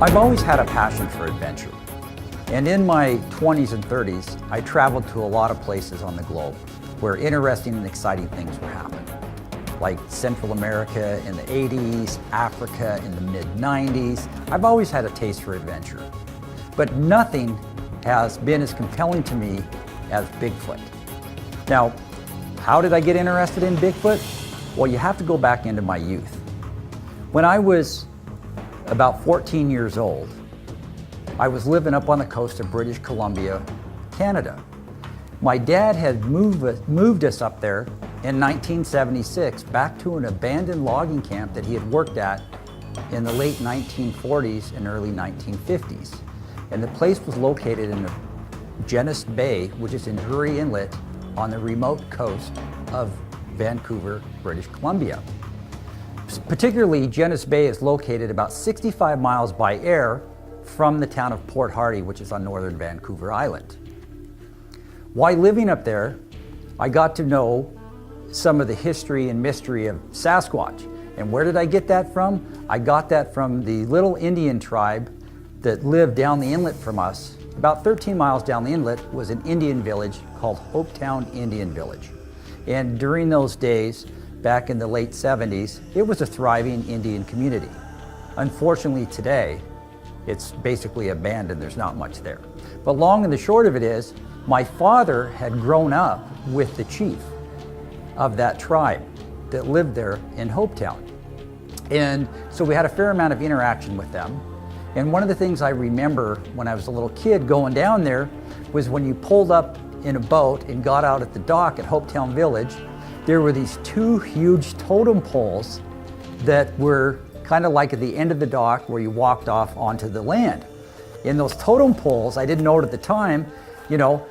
I've always had a passion for adventure. And in my 20s and 30s, I traveled to a lot of places on the globe where interesting and exciting things were happening. Like Central America in the 80s, Africa in the mid-90s. I've always had a taste for adventure. But nothing has been as compelling to me as Bigfoot. Now, how did I get interested in Bigfoot? Well, you have to go back into my youth. When I was about 14 years old, I was living up on the coast of British Columbia, Canada. My dad had moved us up there in 1976 back to an abandoned logging camp that he had worked at in the late 1940s and early 1950s. And the place was located in the Genesee Bay, which is in Drury Inlet on the remote coast of Vancouver, British Columbia. Particularly, Genesee Bay is located about 65 miles by air from the town of Port Hardy, which is on northern Vancouver Island. While living up there, I got to know some of the history and mystery of Sasquatch. And where did I get that from? I got that from the little Indian tribe that lived down the inlet from us. About 13 miles down the inlet was an Indian village called Hopetown Indian Village. And during those days, back in the late 70s, it was a thriving Indian community. Unfortunately today, it's basically abandoned, there's not much there. But long and the short of it is, my father had grown up with the chief of that tribe that lived there in Hopetown. And so we had a fair amount of interaction with them. And one of the things I remember when I was a little kid going down there was when you pulled up in a boat and got out at the dock at Hopetown Village, there were these two huge totem poles that were kind of like at the end of the dock where you walked off onto the land. And those totem poles, I didn't know it at the time,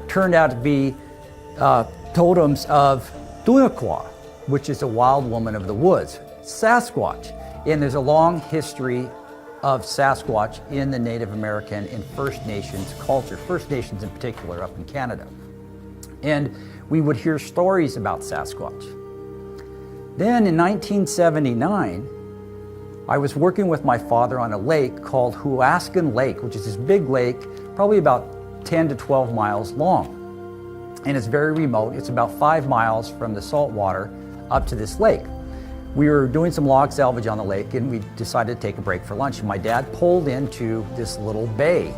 turned out to be totems of Nantiinaq, which is a wild woman of the woods, Sasquatch. And there's a long history of Sasquatch in the Native American and First Nations culture, First Nations in particular up in Canada. And we would hear stories about Sasquatch. Then in 1979, I was working with my father on a lake called Huascan Lake, which is this big lake, probably about 10 to 12 miles long. And it's very remote. It's about 5 miles from the salt water up to this lake. We were doing some log salvage on the lake and we decided to take a break for lunch. And my dad pulled into this little bay.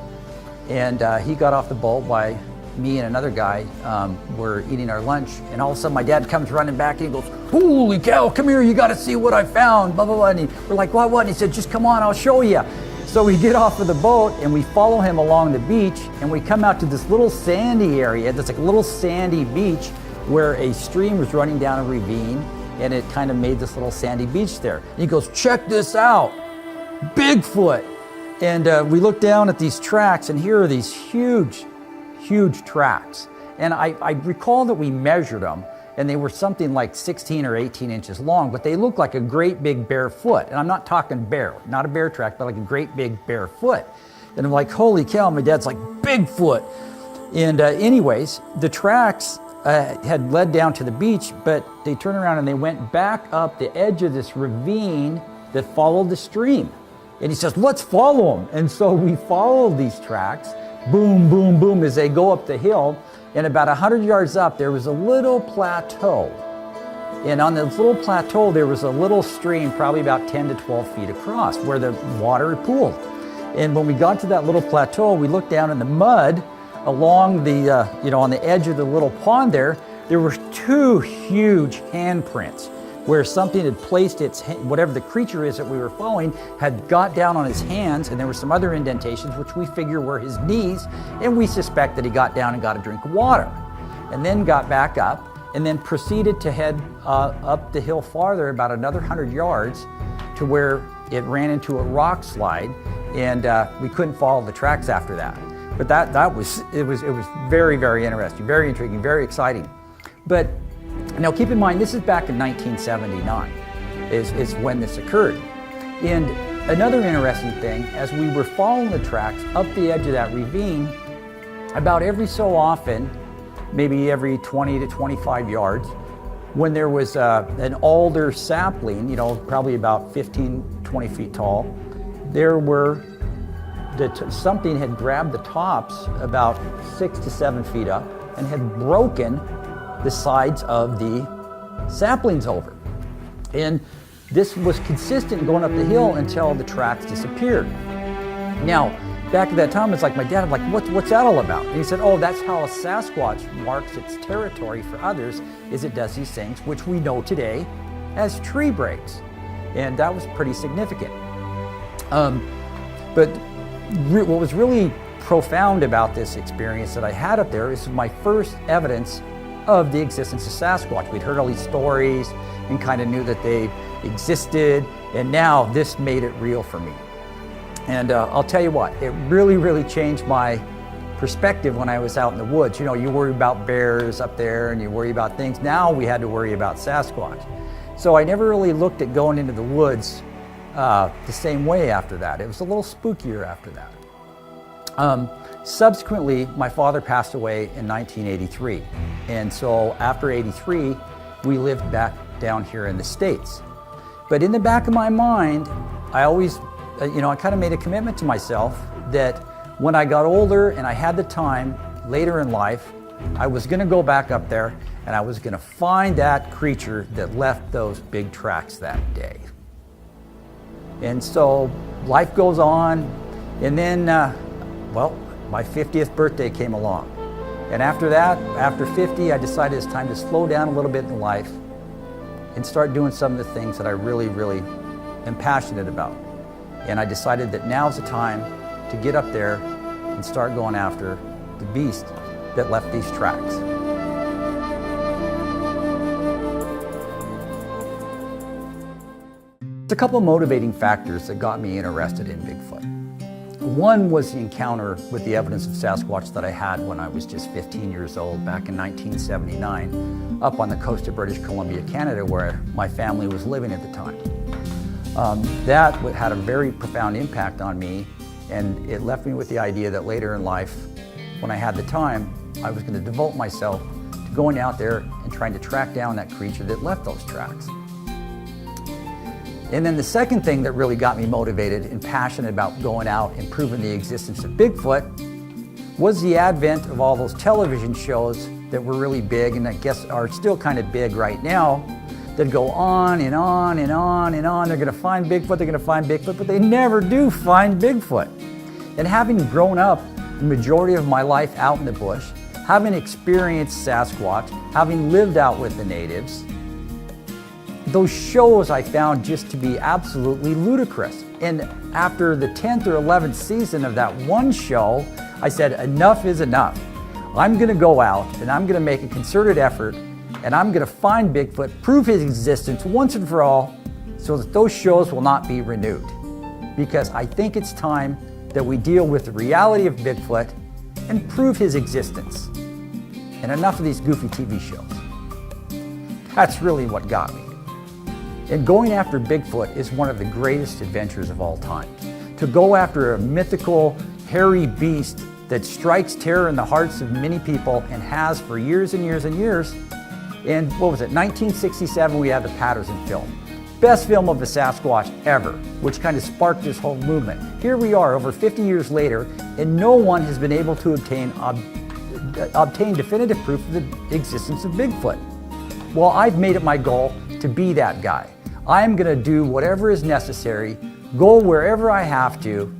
And he got off the boat while me and another guy were eating our lunch. And all of a sudden my dad comes running back and he goes, "Holy cow, come here, you gotta see what I found, blah, blah, blah." And we're like, what? And he said, "Just come on, I'll show you." So we get off of the boat and we follow him along the beach and we come out to this little sandy area. There's like a little sandy beach where a stream was running down a ravine and it kind of made this little sandy beach there. And he goes, "Check this out, Bigfoot." And we look down at these tracks and here are these huge tracks. And I recall that we measured them and they were something like 16 or 18 inches long, but they looked like a great big bare foot. And I'm not talking bear, not a bear track, but like a great big bare foot. And I'm like, holy cow, my dad's like, "Bigfoot." And anyways, the tracks had led down to the beach, but they turned around and they went back up the edge of this ravine that followed the stream. And he says, "Let's follow them." And so we followed these tracks, boom, boom, boom, as they go up the hill. And about 100 yards up, there was a little plateau. And on this little plateau, there was a little stream, probably about 10 to 12 feet across, where the water had pooled. And when we got to that little plateau, we looked down in the mud along the, on the edge of the little pond there were two huge handprints where something had placed whatever the creature is that we were following, had got down on his hands, and there were some other indentations, which we figure were his knees, and we suspect that he got down and got a drink of water, and then got back up, and then proceeded to head up the hill farther, about another 100 yards, to where it ran into a rock slide, and we couldn't follow the tracks after that. But it was very, very interesting, very intriguing, very exciting. But now keep in mind, this is back in 1979 is when this occurred. And Another interesting thing, as we were following the tracks up the edge of that ravine, about every so often, maybe every 20 to 25 yards, when there was an alder sapling, probably about 15, 20 feet tall, there were, something had grabbed the tops about 6 to 7 feet up and had broken the sides of the saplings over. And this was consistent going up the hill until the tracks disappeared. Now, back at that time, it's like my dad, I'm like, what's that all about? And he said, oh, that's how a Sasquatch marks its territory for others, is it does these things, which we know today as tree breaks. And that was pretty significant. But what was really profound about this experience that I had up there is my first evidence of the existence of Sasquatch. We'd heard all these stories and kind of knew that they existed, and now this made it real for me. And I'll tell you what, it really, really changed my perspective when I was out in the woods. You worry about bears up there and you worry about things. Now we had to worry about Sasquatch. So I never really looked at going into the woods the same way after that. It was a little spookier after that. Subsequently, my father passed away in 1983. And so after 83, we lived back down here in the States. But in the back of my mind, I always, I kind of made a commitment to myself that when I got older and I had the time later in life, I was going to go back up there and I was going to find that creature that left those big tracks that day. And so life goes on, and then, my 50th birthday came along. And after that, after 50, I decided it's time to slow down a little bit in life and start doing some of the things that I really, really am passionate about. And I decided that now's the time to get up there and start going after the beast that left these tracks. There's a couple of motivating factors that got me interested in Bigfoot. One was the encounter with the evidence of Sasquatch that I had when I was just 15 years old back in 1979 up on the coast of British Columbia, Canada, where my family was living at the time. That had a very profound impact on me, and it left me with the idea that later in life, when I had the time, I was going to devote myself to going out there and trying to track down that creature that left those tracks. And then the second thing that really got me motivated and passionate about going out and proving the existence of Bigfoot was the advent of all those television shows that were really big, and I guess are still kind of big right now, that go on and on and on and on. They're going to find Bigfoot, they're going to find Bigfoot, but they never do find Bigfoot. And having grown up the majority of my life out in the bush, having experienced Sasquatch, having lived out with the natives, those shows I found just to be absolutely ludicrous. And after the 10th or 11th season of that one show, I said, enough is enough. I'm going to go out and I'm going to make a concerted effort and I'm going to find Bigfoot, prove his existence once and for all, so that those shows will not be renewed. Because I think it's time that we deal with the reality of Bigfoot and prove his existence. And enough of these goofy TV shows. That's really what got me. And going after Bigfoot is one of the greatest adventures of all time. To go after a mythical, hairy beast that strikes terror in the hearts of many people and has for years and years and years. And what was it, 1967 we had the Patterson film. Best film of the Sasquatch ever, which kind of sparked this whole movement. Here we are over 50 years later, and no one has been able to obtain definitive proof of the existence of Bigfoot. Well, I've made it my goal to be that guy. I'm going to do whatever is necessary, go wherever I have to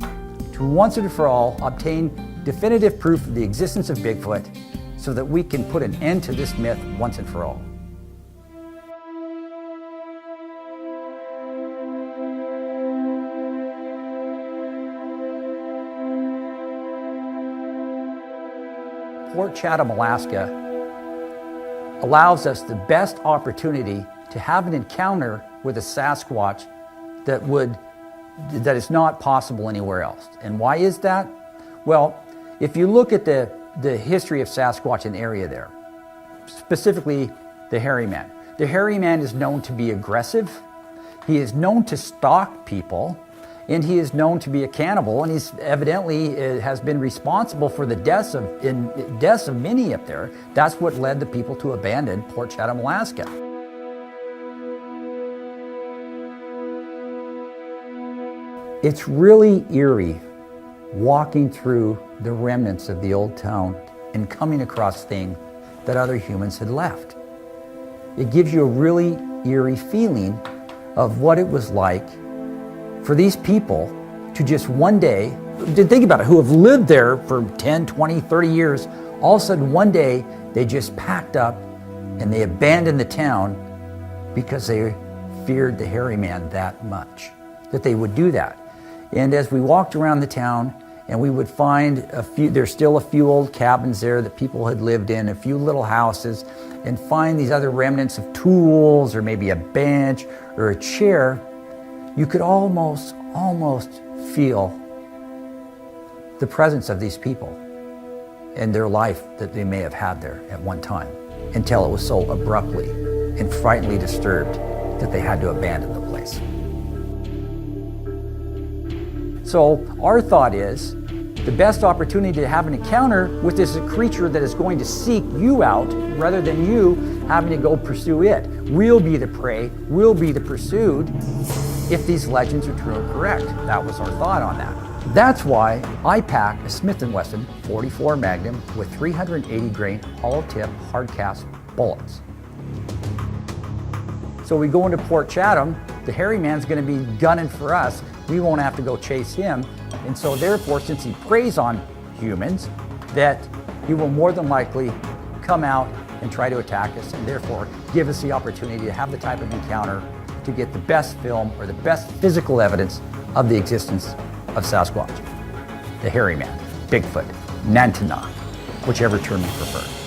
once and for all obtain definitive proof of the existence of Bigfoot so that we can put an end to this myth once and for all. Port Chatham, Alaska allows us the best opportunity to have an encounter with a Sasquatch that is not possible anywhere else. And why is that? Well, if you look at the history of Sasquatch in the area there, specifically the hairy man. The hairy man is known to be aggressive. He is known to stalk people. and he is known to be a cannibal, and he's evidently has been responsible for the deaths of many up there. That's what led the people to abandon Port Chatham, Alaska. It's really eerie walking through the remnants of the old town and coming across things that other humans had left. It gives you a really eerie feeling of what it was like for these people to just one day, think about it, who have lived there for 10, 20, 30 years, all of a sudden one day they just packed up and they abandoned the town because they feared the hairy man that much, that they would do that. And as we walked around the town, and we would find there's still a few old cabins there that people had lived in, a few little houses, and find these other remnants of tools or maybe a bench or a chair, you could almost feel the presence of these people and their life that they may have had there at one time, until it was so abruptly and frighteningly disturbed that they had to abandon the place. So our thought is, the best opportunity to have an encounter with this creature that is going to seek you out rather than you having to go pursue it. We'll be the prey, we'll be the pursued if these legends are true and correct. That was our thought on that. That's why I pack a Smith & Wesson 44 Magnum with 380 grain hollow tip hard cast bullets. So we go into Port Chatham, the hairy man's going to be gunning for us. We won't have to go chase him. And so therefore, since he preys on humans, that he will more than likely come out and try to attack us, and therefore give us the opportunity to have the type of encounter to get the best film or the best physical evidence of the existence of Sasquatch, the hairy man, Bigfoot, Nantiinaq, whichever term you prefer.